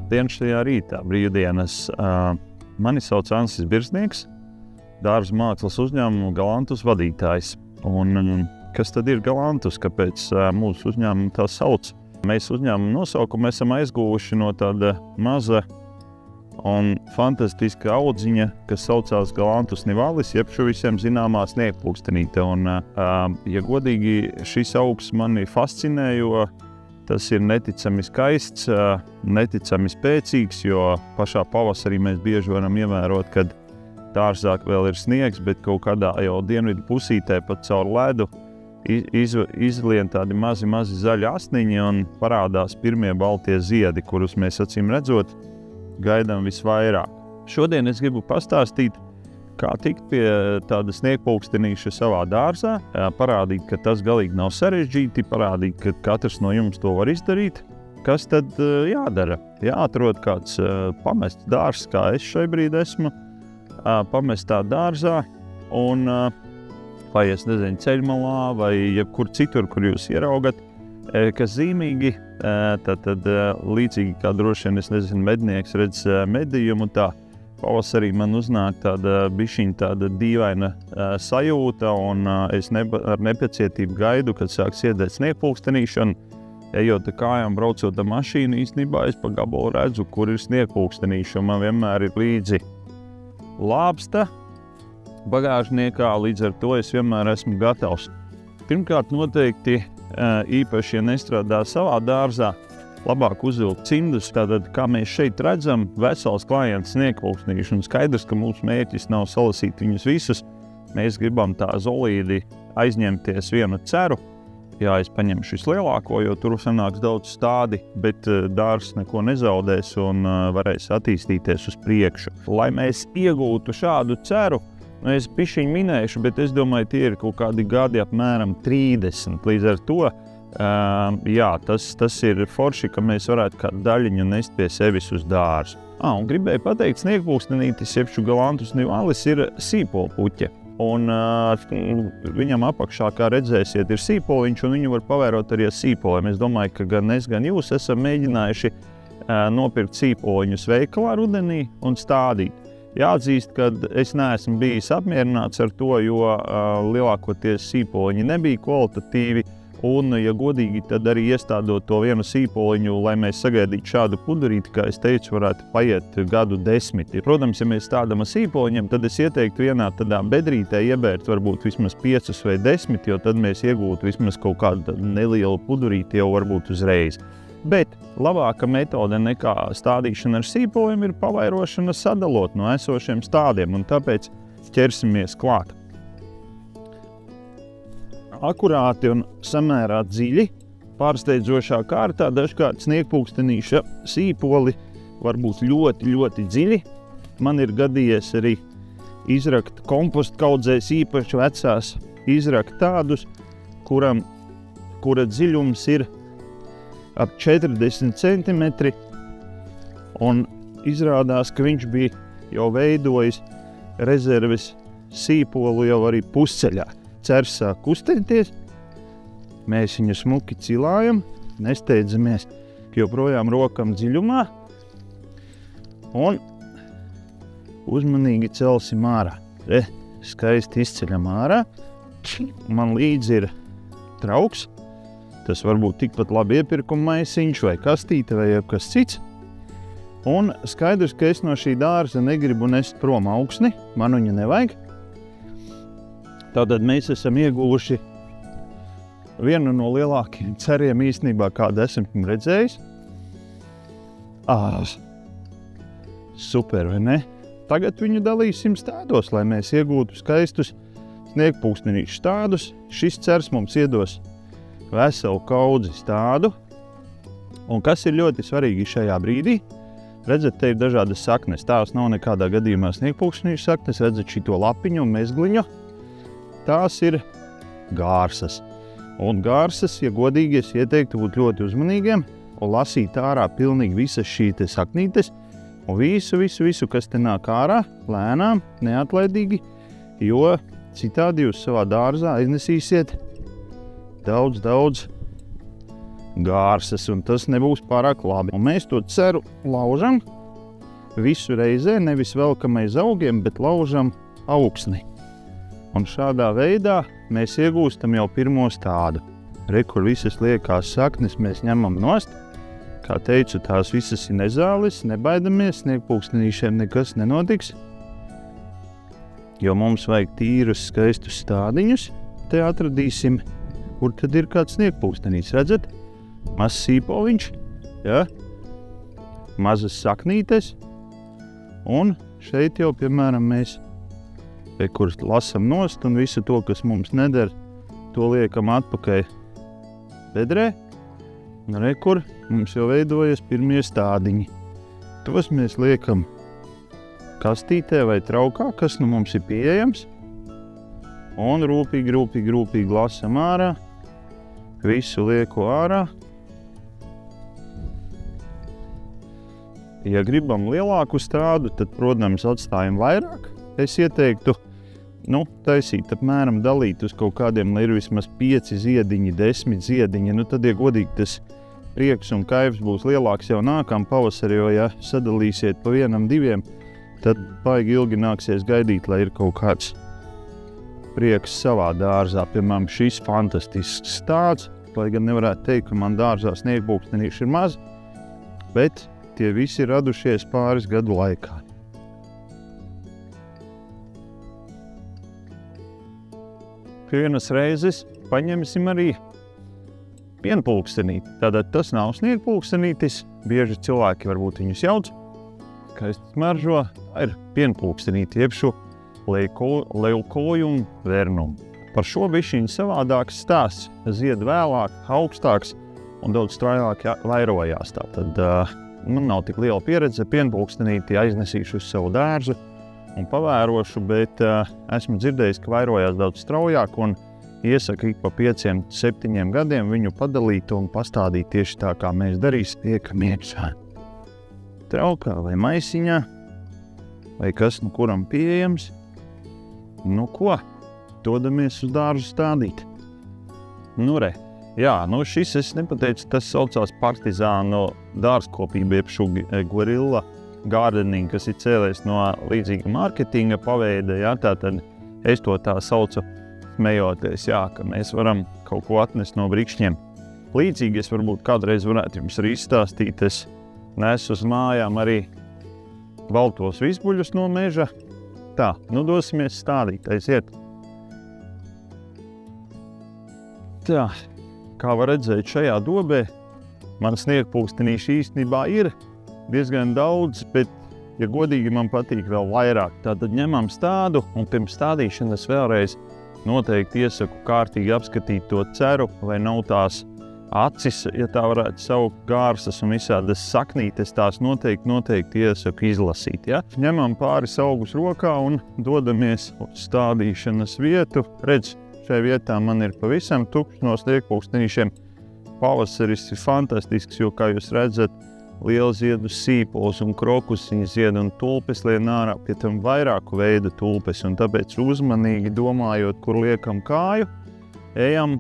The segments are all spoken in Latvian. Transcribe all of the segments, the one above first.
Labdien šajā rītā, brīvdienas. Mani sauc Ansis Birznieks, dārza mākslas uzņēmuma Galantus vadītājs. Un kas tad ir Galantus? Kāpēc mūsu uzņēmumu tā sauc? Mēs uzņēmumu nosaukumu esam aizguvuši no tāda maza un fantastiska audziņa, kas saucās Galantus nivalis, jeb šo visiem zināmā sniegpulkstenīte. Un, ja godīgi, šis augs mani fascinē, jo tas ir neticami skaists, neticami spēcīgs, jo pašā pavasarī mēs bieži varam ievērot, kad dārzā vēl ir sniegs, bet kaut kādā jau dienvidu pusītē pat caur ledu izlien tādi mazi zaļi asniņi un parādās pirmie baltie ziedi, kurus mēs acīm redzot gaidām visvairāk. Šodien es gribu pastāstīt, kā tikt pie tāda sniegpulkstenīša savā dārzā, parādīt, ka tas galīgi nav sarežģīti, parādīt, ka katrs no jums to var izdarīt. Kas tad jādara? Jāatrod kāds pamests dārzs, kā es šai brīdī esmu, pamestā dārzā un vai es nezinu, ceļmalā vai jebkur citur, kur jūs ieraugat, kas zīmīgi, tad līdzīgi kā droši vien, es nezinu, mednieks redz medījumu, tā pavasarī man uznāk tāda bišķiņa tāda dīvaina sajūta, un es ar nepacietību gaidu, kad sāks iedēt sniegpulkstenīšanu. Ejot kājām, braucot ar mašīnu, īstenībā es pa gabalu redzu, kur ir sniegpulkstenīša, un man vienmēr ir līdzi lāpsta bagāžniekā, līdz ar to es vienmēr esmu gatavs. Pirmkārt, noteikti, īpaši, ja nestrādā savā dārzā, labāk uzvilkt cimdus. Tātad, kā mēs šeit redzam, vesels klients sniegpulkstenīšu, un skaidrs, ka mūsu mērķis nav salasīt viņus visus. Mēs gribam tā zolīdi aizņemties vienu ceru. Jā, es paņemšu vislielāko, jo tur sanāks daudz stādi, bet dārzs neko nezaudēs un varēs attīstīties uz priekšu. Lai mēs iegūtu šādu ceru, es pišķiņu minēšu, bet es domāju, tie ir kaut kādi gadi apmēram 30. Līdz ar to, jā, tas ir forši, ka mēs varētu kādu daļiņu nest pie sevis uz dārzu. Un gribēju pateikt, sniegpulkstenītis, jeb šo Galantus nivalis ir sīpolpuķe. Un viņam apakšā, kā redzēsiet, ir sīpoliņš, un viņu var pavērot arī ar sīpoliem. Es domāju, ka gan es, gan jūs esam mēģinājuši nopirkt sīpoliņus veikalā rudenī un stādīt. Jāatzīst, ka es neesmu bijis apmierināts ar to, jo lielākoties sīpoliņi nebija kvalitatīvi, un, ja godīgi, tad arī iestādot to vienu sīpoliņu, lai mēs sagaidītu šādu pudurīti, kā es teicu, varētu paiet gadu 10. Protams, ja mēs stādām ar sīpoliņiem, tad es ieteiktu vienā tādā bedrītē iebērt varbūt vismaz 5 vai 10, jo tad mēs iegūtu vismaz kaut kādu nelielu pudurīti jau varbūt uzreiz. Bet labāka metode nekā stādīšana ar sīpoliem ir pavairošana sadalot no esošiem stādiem, un tāpēc ķersimies klāt. Akurāti un samērā dziļi, pārsteidzošā kārtā, dažkārt sniegpulkstenīša sīpoli var būt ļoti dziļi. Man ir gadījies arī izrakt kompostkaudzēs, īpaši vecās, izrakt tādus, kura dziļums ir ap 40 centimetri, un izrādās, ka viņš bija jau veidojis rezerves sīpolu jau arī pusceļā. Cers sāk kustēties, mēs viņu smuki cilājam, nesteidzamies, ka joprojām rokam dziļumā, un uzmanīgi celsim ārā. Skaisti izceļam ārā, man līdzi ir trauks. Tas var būt tikpat labi iepirkuma maisiņš vai kastīte vai kas cits. Un skaidrs, ka es no šī dārza negribu nest prom augsni, man viņu nevajag. Tātad mēs esam ieguvuši vienu no lielākajiem ceriem īstenībā, kādu esmu redzējis. Super, vai ne? Tagad viņu dalīsim stādos, lai mēs iegūtu skaistus sniegpulkstenīšu stādus. Šis cers mums iedos veselu kaudzi stādu. Un kas ir ļoti svarīgi šajā brīdī? Redzat, te ir dažādas saknes. Tās nav nekādā gadījumā sniegpulkstenīšu saknes. Redzat šito lapiņu un mezgliņu. Tās ir gārsas. Un gārsas, ja godīgi, es ieteiktu būt ļoti uzmanīgiem un lasīt ārā pilnīgi visas šīs saknītes un visu, kas te nāk ārā, lēnām, neatlaidīgi, jo citādi jūs savā dārzā aiznesīsiet daudz gārsas, un tas nebūs pārāk labi. Un mēs to ceru laužam visu reizē, nevis velkam aiz augiem, bet laužam augsni. Un šādā veidā mēs iegūstam jau pirmo stādu. Re, kur visas liekās saknes mēs ņemam nost. Kā teicu, tās visas ir nezāles, nebaidamies, sniegpulkstenīšiem nekas nenotiks. Jo mums vajag tīrus, skaistus stādiņus. Te atradīsim, kur tad ir kāds sniegpulkstenīts. Redzat? Mazs sīpoliņš, ja? Mazas saknītes. Un šeit jau, piemēram, mēs kur lasam nost un visu to, kas mums neder, to liekam atpakaļ bedrē. Un re, kur mums jau veidojas pirmie stādiņi. Tos mēs liekam kastītē vai traukā, kas nu mums ir pieejams. Un rūpīgi lasam ārā. Visu lieku ārā. Ja gribam lielāku stādu, tad, protams, atstājam vairāk. Es ieteiktu, taisīt apmēram dalīt uz kaut kādiem, lai ir vismaz 5 ziediņi, 10 ziediņi. Tad, ja godīgi, tas prieks un kaifs būs lielāks jau nākam pavasarī, jo, ja sadalīsiet pa 1, 2, tad baigi ilgi nāksies gaidīt, lai ir kaut kāds prieks savā dārzā. Piemēram, šis fantastisks stāds, lai gan nevarētu teikt, ka man dārzā sniegpulkstenīši ir maz, bet tie visi radušies pāris gadu laikā. Vienas reizes paņemsim arī pienpulkstenīti. Tātad tas nav sniegpulkstenītis, bieži cilvēki varbūt viņus jauc, skaisti smaržo, ir pienpulkstenīti, jeb šo leukojumu vernumu. Par šo bišķiņu savādāks stāsts, zied vēlāk, augstāks un daudz straujāk vairojās. Tātad man nav tik liela pieredze, pienpulkstenīti aiznesīšu uz savu dārzu un pavērošu, bet esmu dzirdējis, ka vairojās daudz straujāk un iesaku ik pa 5, 7 gadiem viņu padalīt un pastādīt tieši tā, kā mēs darīsim, liekam iekšā traukā vai maisiņā, vai kas nu kuram pieejams. Ko? Dodamies uz dārzu stādīt. Re. Jā, šis es nepateicu, tas saucās partizānu dārzkopība, jeb šo guerilla gardening, kas ir cēlies no līdzīga mārketinga paveida, jā, tātad es to tā saucu smejoties, jā, ka mēs varam kaut ko atnest no brikšņiem. Līdzīgi es varbūt kādreiz varētu jums arī izstāstīt, es nesu uz mājām arī baltos visbuļus no meža. Tā, dosimies stādīt, aiziet. Tā, kā var redzēt šajā dobē, man sniegpulkstenīši īstenībā ir diezgan daudz, bet, ja godīgi, man patīk vēl vairāk. Tātad ņemam stādu un pirms stādīšanas vēlreiz noteikti iesaku kārtīgi apskatīt to ceru, vai nav tās acis, ja tā varētu saukt, gārsas un visādas saknītes, tās noteikti iesaku izlasīt. Ja? Ņemam pāris augus rokā un dodamies uz stādīšanas vietu. Redz, šajā vietā man ir pavisam tukšs no sniegpulkstenīšiem. Pavasaris ir fantastisks, jo, kā jūs redzat, liela ziedu sīpols un krokusiņa zied un tulpes lien ārā, pie tam vairāku veidu tulpes, un tāpēc uzmanīgi domājot, kur liekam kāju, ejam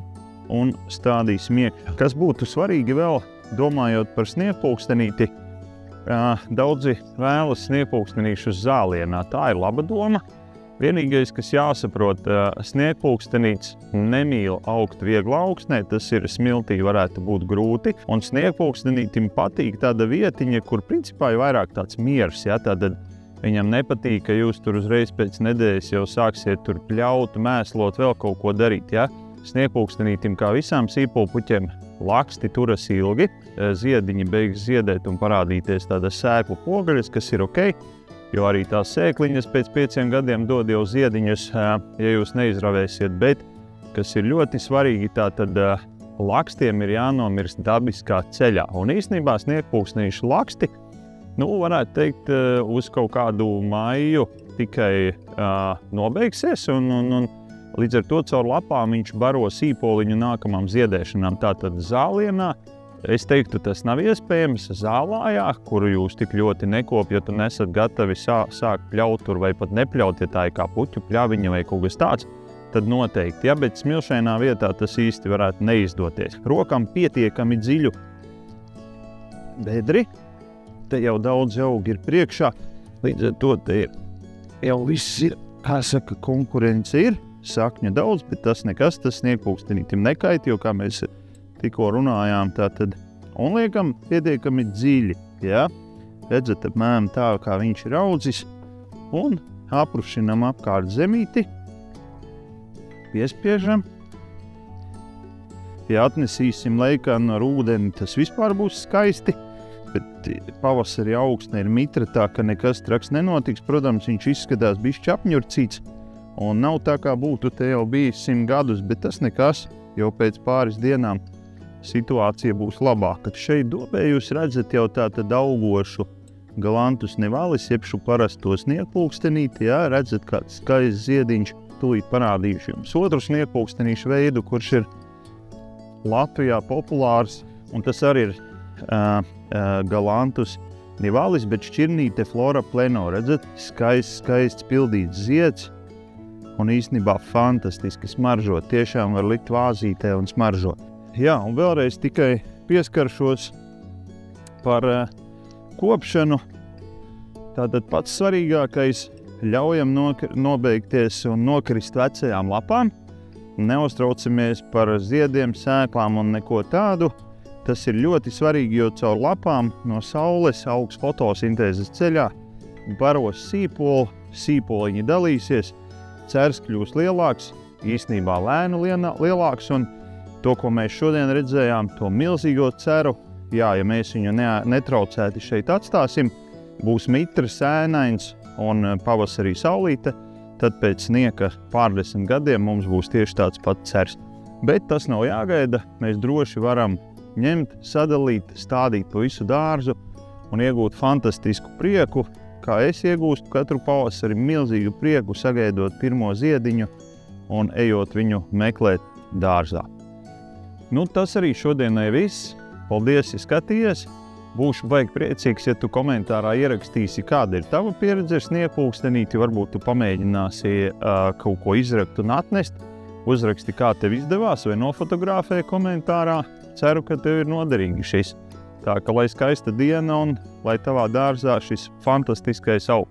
un stādīsim iekšā. Kas būtu svarīgi vēl, domājot par sniegpulkstenīti, daudzi vēlas sniegpulkstenīšu uz zālienā. Tā ir laba doma. Vienīgais, kas jāsaprot, sniegpulkstenīts nemīl augt viegla augsnē, tas ir smiltī varētu būt grūti, un sniegpulkstenītim patīk tāda vietiņa, kur principā ir vairāk tāds miers, ja, tātad viņam nepatīk, ka jūs tur uzreiz pēc nedēļas jau sāksiet tur pļaut, mēslot, vēl kaut ko darīt, ja. Sniegpulkstenītim, kā visām sīpolpuķiem, laksti turas ilgi, ziediņi beigas ziedēt un parādīties tādas sēklu pogaļas, kas ir ok, jo arī tās sēkliņas pēc 5 gadiem dod jau ziediņus, ja jūs neizravēsiet, bet, kas ir ļoti svarīgi, tātad lakstiem ir jānomirst dabiskā ceļā. Un īstenībā sniegpulkstenīšu laksti, varētu teikt, uz kaut kādu maiju tikai nobeigsies, un līdz ar to caur lapām viņš baro sīpoliņu nākamām ziedēšanām. Tātad zālienā, es teiktu, tas nav iespējams zālājā, kuru jūs tik ļoti nekopjat un esat gatavi sākt pļaut tur vai pat nepļaut, ja tā ir kā puķu pļaviņa vai kaut kas tāds. tad noteikti, ja, bet smilšainā vietā tas īsti varētu neizdoties. Rokam pietiekami dziļu bedri, te jau daudz augi ir priekšā, līdz ar to te jau viss ir, kā saka, konkurence ir, sakņu daudz, bet tas nekas, tas sniegpulkstenītim nekait, jo kā mēs tikko runājām, tātad, un liekam pietiekami dziļi, ja, redzat apmēram tā, kā viņš ir audzis, un aprušinam apkārt zemīti, piespiežam, ja atnesīsim leikanu ar ūdeni, tas vispār būs skaisti, bet pavasarī augsne ir mitra tā, ka nekas traks nenotiks, protams, viņš izskatās bišķi apņurcīts, un nav tā, kā būtu te jau bijis 100 gadus, bet tas nekas, jau pēc pāris dienām situācija būs labāka. Šeit dobē jūs redzat jau tātad augošu Galanthus nivalis, jeb šo parasto sniegpulkstenīti, jā, redzat kāds skaists ziediņš, tūlīt parādīšu jums otru sniegpulkstenīšu veidu, kurš ir Latvijā populārs, un tas arī ir Galanthus nivalis, bet šķirnīte Flora pleno, redzat, skaists pildīts zieds, un īstenībā fantastiski smaržot, tiešām var likt vāzītē un smaržot. Jā, un vēlreiz tikai pieskaršos par kopšanu. Tātad pats svarīgākais, ļaujam nobeigties un nokrist vecajām lapām, neuztraucamies par ziediem, sēklām un neko tādu. Tas ir ļoti svarīgi, jo caur lapām no saules augs fotosintēzes ceļā, baros sīpolu, sīpoliņi dalīsies, cers kļūs lielāks, īstenībā lēnu lielāks, un to, ko mēs šodien redzējām, to milzīgo ceru, jā, ja mēs viņu netraucēti šeit atstāsim, būs mitrs, ēnains un pavasarī saulīte, tad pēc sniega pārdesmit gadiem mums būs tieši tāds pats cers. Bet tas nav jāgaida, mēs droši varam ņemt, sadalīt, stādīt pa visu dārzu un iegūt fantastisku prieku, kā es iegūstu katru pavasari milzīgu prieku, sagaidot pirmo ziediņu un ejot viņu meklēt dārzā. Nu, tas arī šodienai viss. Paldies, ja skatījies. Būšu baigi priecīgs, ja tu komentārā ierakstīsi, kāda ir tava pieredze ar sniegpulkstenīti. Varbūt tu pamēģināsi kaut ko izrakt un atnest. Uzraksti, kā tev izdevās, vai nofotografē komentārā. Ceru, ka tev ir noderīgi šis. Tā ka lai skaista diena un lai tavā dārzā šis fantastiskais aug.